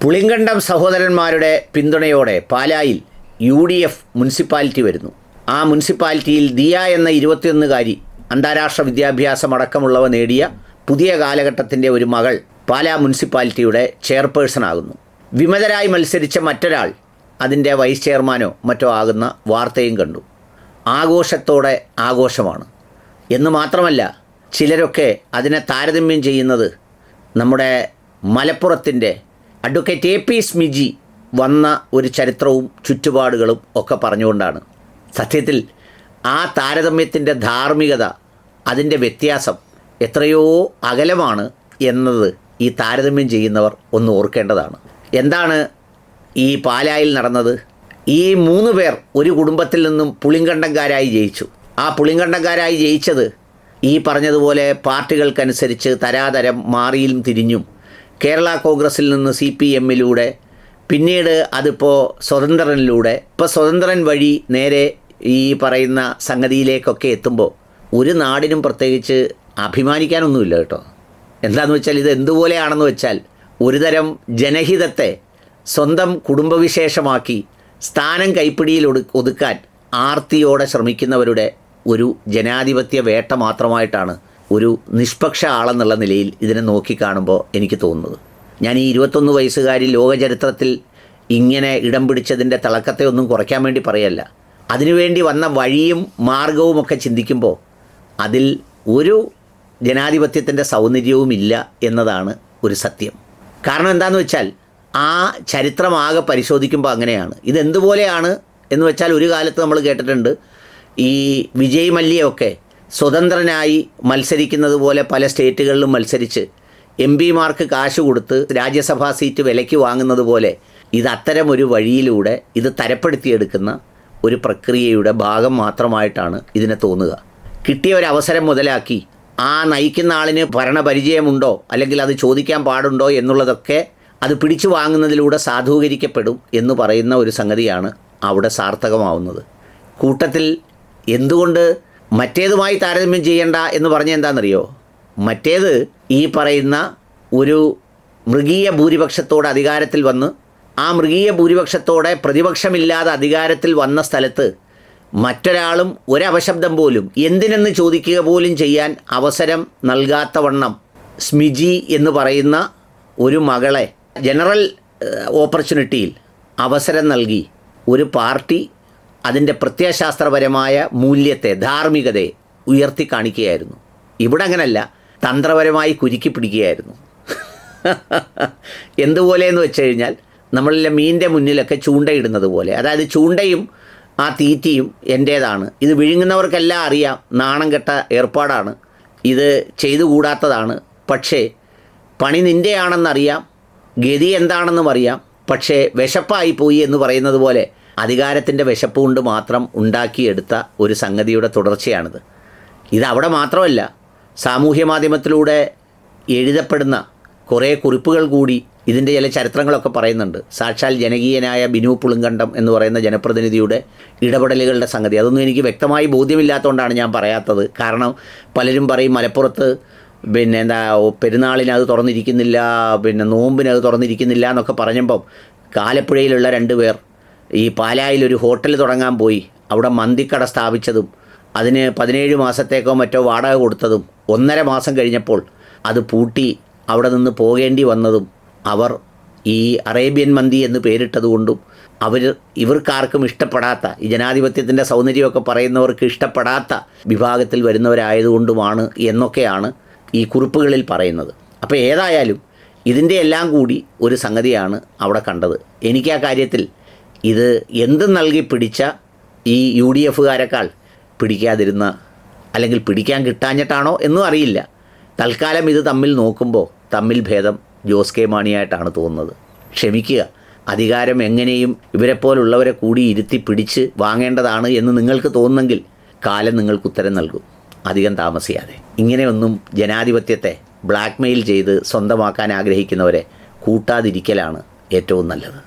പുളിങ്കണ്ടം സഹോദരന്മാരുടെ പിന്തുണയോടെ പാലായിൽ UDF മുനിസിപ്പാലിറ്റി വരുന്നു. ആ മുനിസിപ്പാലിറ്റിയിൽ ദിയ എന്ന 21കാരി അന്താരാഷ്ട്ര വിദ്യാഭ്യാസമടക്കമുള്ളവ നേടിയ പുതിയ കാലഘട്ടത്തിൻ്റെ ഒരു മകൾ പാലാ മുനിസിപ്പാലിറ്റിയുടെ ചെയർപേഴ്സൺ ആകുന്നു. വിമതരായി മത്സരിച്ച മറ്റൊരാൾ അതിൻ്റെ വൈസ് ചെയർമാനോ മറ്റോ ആകുന്ന വാർത്തയും കണ്ടു. ആഘോഷത്തോടെ ആഘോഷമാണ് എന്ന് മാത്രമല്ല, ചിലരൊക്കെ അതിനെ താരതമ്യം ചെയ്യുന്നത് നമ്മുടെ മലപ്പുറത്തിൻ്റെ അഡ്വക്കേറ്റ് AP സ്മിജി വന്ന ഒരു ചരിത്രവും ചുറ്റുപാടുകളും ഒക്കെ പറഞ്ഞുകൊണ്ടാണ്. സത്യത്തിൽ ആ താരതമ്യത്തിൻ്റെ ധാർമ്മികത, അതിൻ്റെ വ്യത്യാസം എത്രയോ അകലമാണ് എന്നത് ഈ താരതമ്യം ചെയ്യുന്നവർ ഒന്ന് ഓർക്കേണ്ടതാണ്. എന്താണ് ഈ പാലായിൽ നടന്നത്? ഈ 3 പേർ ഒരു കുടുംബത്തിൽ നിന്നും പുളിങ്കണ്ടംകാരായി ജയിച്ചു. ആ പുളിങ്കണ്ടംകാരായി ജയിച്ചത് ഈ പറഞ്ഞതുപോലെ പാർട്ടികൾക്കനുസരിച്ച് തരാതരം മാറിയും തിരിഞ്ഞും കേരള കോൺഗ്രസിൽ നിന്ന് CPMലൂടെ, പിന്നീട് അതിപ്പോൾ സ്വതന്ത്രനിലൂടെ, ഇപ്പോൾ സ്വതന്ത്രൻ വഴി നേരെ ഈ പറയുന്ന സംഗതിയിലേക്കൊക്കെ എത്തുമ്പോൾ ഒരു നാടിനും പ്രത്യേകിച്ച് അഭിമാനിക്കാനൊന്നുമില്ല കേട്ടോ. എന്താണെന്ന് വെച്ചാൽ ഇത് എന്തുപോലെയാണെന്ന് വെച്ചാൽ, ഒരുതരം ജനഹിതത്തെ സ്വന്തം കുടുംബവിശേഷമാക്കി സ്ഥാനം കൈപ്പിടിയിൽ ഒതുക്കാൻ ആർത്തിയോടെ ശ്രമിക്കുന്നവരുടെ ഒരു ജനാധിപത്യ വേട്ട മാത്രമായിട്ടാണ് ഒരു നിഷ്പക്ഷ ആളെന്നുള്ള നിലയിൽ ഇതിനെ നോക്കിക്കാണുമ്പോൾ എനിക്ക് തോന്നുന്നത്. ഞാൻ ഈ 21 വയസ്സുകാരി ലോകചരിത്രത്തിൽ ഇങ്ങനെ ഇടം പിടിച്ചതിൻ്റെ തിളക്കത്തെ ഒന്നും കുറയ്ക്കാൻ വേണ്ടി പറയല്ല. അതിനുവേണ്ടി വന്ന വഴിയും മാർഗവുമൊക്കെ ചിന്തിക്കുമ്പോൾ അതിൽ ഒരു ജനാധിപത്യത്തിൻ്റെ സൗന്ദര്യവുമില്ല എന്നതാണ് ഒരു സത്യം. കാരണം എന്താണെന്ന് വെച്ചാൽ, ആ ചരിത്രമാകെ പരിശോധിക്കുമ്പോൾ അങ്ങനെയാണ്. ഇതെന്തുപോലെയാണ് എന്ന് വെച്ചാൽ, ഒരു കാലത്ത് നമ്മൾ കേട്ടിട്ടുണ്ട് ഈ വിജയ് മല്യയൊക്കെ സ്വതന്ത്രനായി മത്സരിക്കുന്നത് പോലെ പല സ്റ്റേറ്റുകളിലും മത്സരിച്ച് MP കാശ് കൊടുത്ത് രാജ്യസഭാ സീറ്റ് വിലയ്ക്ക് വാങ്ങുന്നത് പോലെ ഇത് അത്തരം ഒരു വഴിയിലൂടെ ഇത് തരപ്പെടുത്തിയെടുക്കുന്ന ഒരു പ്രക്രിയയുടെ ഭാഗം മാത്രമായിട്ടാണ് ഇതിനെ തോന്നുക. കിട്ടിയ ഒരു അവസരം മുതലാക്കി ആ നയിക്കുന്ന ആളിന് ഭരണപരിചയമുണ്ടോ അല്ലെങ്കിൽ അത് ചോദിക്കാൻ പാടുണ്ടോ എന്നുള്ളതൊക്കെ അത് പിടിച്ചു വാങ്ങുന്നതിലൂടെ സാധൂകരിക്കപ്പെടും എന്ന് പറയുന്ന ഒരു സംഗതിയാണ് അവിടെ സാർത്ഥകമാവുന്നത്. കൂട്ടത്തിൽ എന്തുകൊണ്ട് മറ്റേതുമായി താരതമ്യം ചെയ്യേണ്ട എന്ന് പറഞ്ഞാൽ എന്താണെന്നറിയോ? മറ്റേത് ഈ പറയുന്ന ഒരു മൃഗീയ ഭൂരിപക്ഷത്തോടെ അധികാരത്തിൽ വന്ന്, ആ മൃഗീയ ഭൂരിപക്ഷത്തോടെ പ്രതിപക്ഷമില്ലാതെ അധികാരത്തിൽ വന്ന സ്ഥലത്ത് മറ്റൊരാളും ഒരവശബ്ദം പോലും എന്തിനെന്ന് ചോദിക്കുക പോലും ചെയ്യാൻ അവസരം നൽകാത്തവണ്ണം സ്മിജി എന്ന് പറയുന്ന ഒരു മകളെ ജനറൽ ഓപ്പർച്യൂണിറ്റിയിൽ അവസരം നൽകി ഒരു പാർട്ടി അതിൻ്റെ പ്രത്യയശാസ്ത്രപരമായ മൂല്യത്തെ, ധാർമ്മികതയെ ഉയർത്തി കാണിക്കുകയായിരുന്നു. ഇവിടെ അങ്ങനല്ല, തന്ത്രപരമായി കുരുക്കി പിടിക്കുകയായിരുന്നു. എന്തുപോലെയെന്ന് വെച്ച് കഴിഞ്ഞാൽ, നമ്മളിലെ മീനിൻ്റെ മുന്നിലൊക്കെ ചൂണ്ടയിടുന്നത് പോലെ. അതായത് ചൂണ്ടയും ആ തീറ്റിയും എൻ്റേതാണ്, ഇത് വിഴുങ്ങുന്നവർക്കെല്ലാം അറിയാം, നാണം കെട്ട ഏർപ്പാടാണ്, ഇത് ചെയ്തുകൂടാത്തതാണ്, പക്ഷേ പണി നിൻ്റെയാണെന്നറിയാം, ഗതി എന്താണെന്നും അറിയാം, പക്ഷേ വിശപ്പായി പോയി എന്ന് പറയുന്നത് പോലെ അധികാരത്തിൻ്റെ വിശപ്പ് കൊണ്ട് മാത്രം ഉണ്ടാക്കിയെടുത്ത ഒരു സംഗതിയുടെ തുടർച്ചയാണിത്. ഇതവിടെ മാത്രമല്ല, സാമൂഹ്യ മാധ്യമത്തിലൂടെ എഴുതപ്പെടുന്ന കുറേ കുറിപ്പുകൾ കൂടി ഇതിൻ്റെ ചില ചരിത്രങ്ങളൊക്കെ പറയുന്നുണ്ട്. സാക്ഷാൽ ജനകീയനായ ബിനു പുളിങ്കണ്ടം എന്ന് പറയുന്ന ജനപ്രതിനിധിയുടെ ഇടപെടലുകളുടെ സംഗതി. അതൊന്നും എനിക്ക് വ്യക്തമായി ബോധ്യമില്ലാത്തതുകൊണ്ടാണ് ഞാൻ പറയാത്തത്. കാരണം പലരും പറയും മലപ്പുറത്ത് പെരുന്നാളിന് അത് തുറന്നിരിക്കുന്നില്ല, നോമ്പിന് അത് തുറന്നിരിക്കുന്നില്ല എന്നൊക്കെ പറഞ്ഞപ്പം ആലപ്പുഴയിലുള്ള 2 പേർ ഈ പാലായിലൊരു ഹോട്ടൽ തുടങ്ങാൻ പോയി അവിടെ മന്തിക്കട സ്ഥാപിച്ചതും അതിന് 17 മാസത്തേക്കോ മറ്റോ വാടക കൊടുത്തതും 1.5 മാസം കഴിഞ്ഞപ്പോൾ അത് പൂട്ടി അവിടെ നിന്ന് പോകേണ്ടി വന്നതും അവർ ഈ അറേബ്യൻ മന്തി എന്ന് പേരിട്ടതുകൊണ്ടും ഇവർക്കാർക്കും ഇഷ്ടപ്പെടാത്ത, ഈ ജനാധിപത്യത്തിൻ്റെ സൗന്ദര്യമൊക്കെ പറയുന്നവർക്ക് ഇഷ്ടപ്പെടാത്ത വിഭാഗത്തിൽ വരുന്നവരായതുകൊണ്ടുമാണ് എന്നൊക്കെയാണ് ഈ കുറിപ്പുകളിൽ പറയുന്നത്. അപ്പോൾ ഏതായാലും ഇതിൻ്റെ എല്ലാം കൂടി ഒരു സംഗതിയാണ് അവിടെ കണ്ടത്. എനിക്ക് ആ കാര്യത്തിൽ ഇത് എന്ത് നൽകി പിടിച്ച ഈ UDFകാരെക്കാൾ പിടിക്കാതിരുന്ന, അല്ലെങ്കിൽ പിടിക്കാൻ കിട്ടാഞ്ഞിട്ടാണോ എന്നും അറിയില്ല, തൽക്കാലം ഇത് തമ്മിൽ നോക്കുമ്പോൾ തമ്മിൽ ഭേദം ജോസ് കെ മാണിയായിട്ടാണ് തോന്നുന്നത്. ക്ഷമിക്കുക, അധികാരം എങ്ങനെയും ഇവരെപ്പോലുള്ളവരെ കൂടി ഇരുത്തി പിടിച്ച് വാങ്ങേണ്ടതാണ് എന്ന് നിങ്ങൾക്ക് തോന്നുന്നെങ്കിൽ കാലം നിങ്ങൾക്ക് ഉത്തരം നൽകും, അധികം താമസിയാതെ. ഇങ്ങനെയൊന്നും ജനാധിപത്യത്തെ ബ്ലാക്ക് മെയിൽ ചെയ്ത് സ്വന്തമാക്കാൻ ആഗ്രഹിക്കുന്നവരെ കൂട്ടാതിരിക്കലാണ് ഏറ്റവും നല്ലത്.